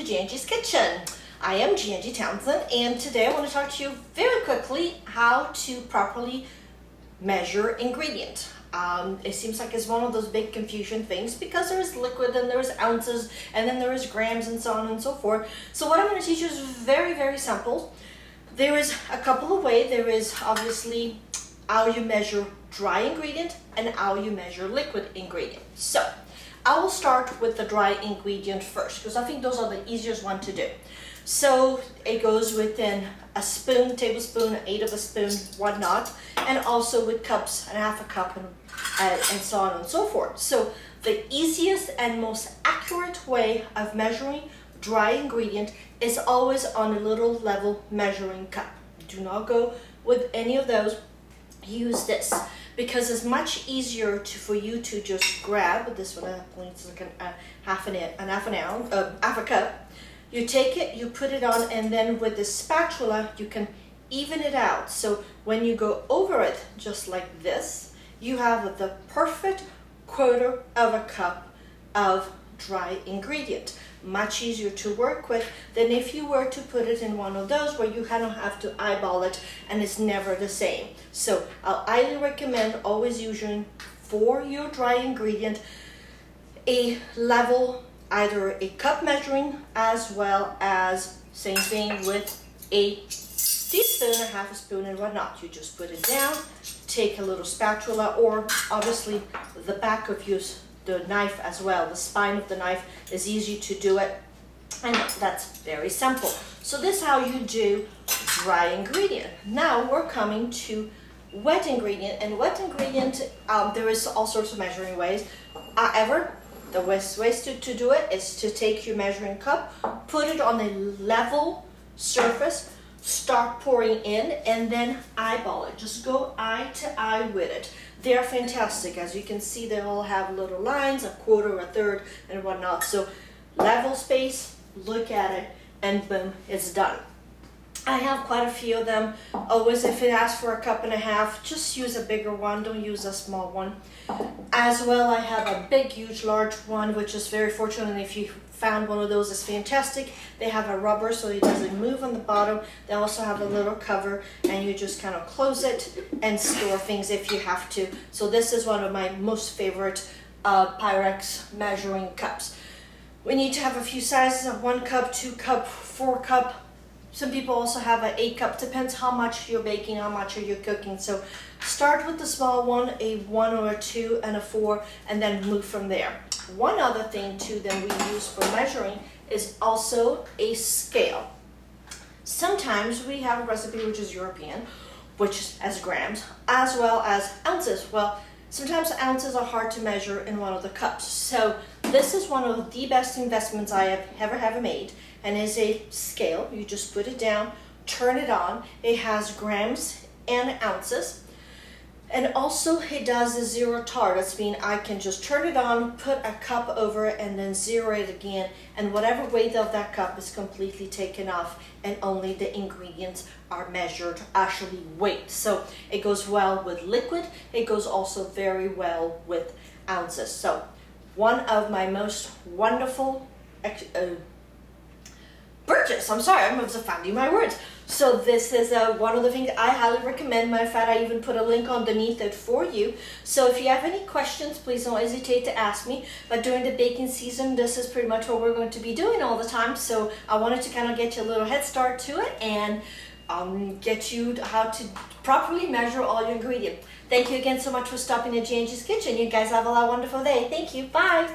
G&G's Kitchen. I am G&G Townsend, and today I want to talk to you very quickly how to properly measure ingredient. It seems like it's one of those big confusion things because there is liquid and there is ounces and then there is grams and so on and so forth. So what I'm going to teach you is very, very simple. There is a couple of ways. There is obviously how you measure dry ingredient and how you measure liquid ingredient. So I will start with the dry ingredient first because I think those are the easiest one to do. So it goes within a spoon, tablespoon, an eighth of a spoon, whatnot, and also with cups and half a cup and so on and so forth. So the easiest and most accurate way of measuring dry ingredient is always on a little level measuring cup. Do not go with any of those. Use this because it's much easier for you to just grab this one. I believe it's like half a cup. You take it, you put it on, and then with the spatula you can even it out. So when you go over it just like this, you have the perfect quarter of a cup of dry ingredient. Much easier to work with than if you were to put it in one of those where you kind of have to eyeball it and it's never the same. So I'll highly recommend always using for your dry ingredient a level, either a cup measuring as well as same thing with a teaspoon or half a spoon and whatnot. You just put it down, take a little spatula, or obviously the back of the knife as well. The spine of the knife is easy to do it, and that's very simple. So this is how you do dry ingredient. Now we're coming to wet ingredient, and wet ingredient there is all sorts of measuring ways. However, the best ways to do it is to take your measuring cup, put it on a level surface, start pouring in, and then eyeball it. Just go eye to eye with it. They're fantastic. As you can see, they all have little lines, a quarter, a third, and whatnot. So level space, look at it, and boom, it's done. I have quite a few of them. Always, if it asks for a cup and a half, just use a bigger one. Don't use a small one. As well, I have a big, huge, large one, which is very fortunate. And if you found one of those, it's fantastic. They have a rubber so it doesn't move on the bottom. They also have a little cover, and you just kind of close it and store things if you have to. So this is one of my most favorite Pyrex measuring cups. We need to have a few sizes of 1 cup, 2 cup, 4 cup. Some people also have an 8 cup, depends how much you're baking, how much are you cooking. So start with the small one, a 1 or a 2 and a 4, and then move from there. One other thing too that we use for measuring is also a scale. Sometimes we have a recipe which is European, which is as grams, as well as ounces. Well, sometimes ounces are hard to measure in one of the cups. So this is one of the best investments I have ever made, and is a scale. You just put it down, turn it on. It has grams and ounces. And also it does a zero tar. That's mean I can just turn it on, put a cup over it, and then zero it again, and whatever weight of that cup is completely taken off, and only the ingredients are measured, actually weight. So it goes well with liquid. It goes also very well with ounces. So one of my most wonderful purchase. I'm sorry, I'm finding my words. So this is one of the things I highly recommend. Matter of fact, I even put a link underneath it for you. So if you have any questions, please don't hesitate to ask me. But during the baking season, this is pretty much what we're going to be doing all the time. So I wanted to kind of get you a little head start to it and get you how to properly measure all your ingredients. Thank you again so much for stopping at G&G's Kitchen. You guys have a wonderful day. Thank you. Bye.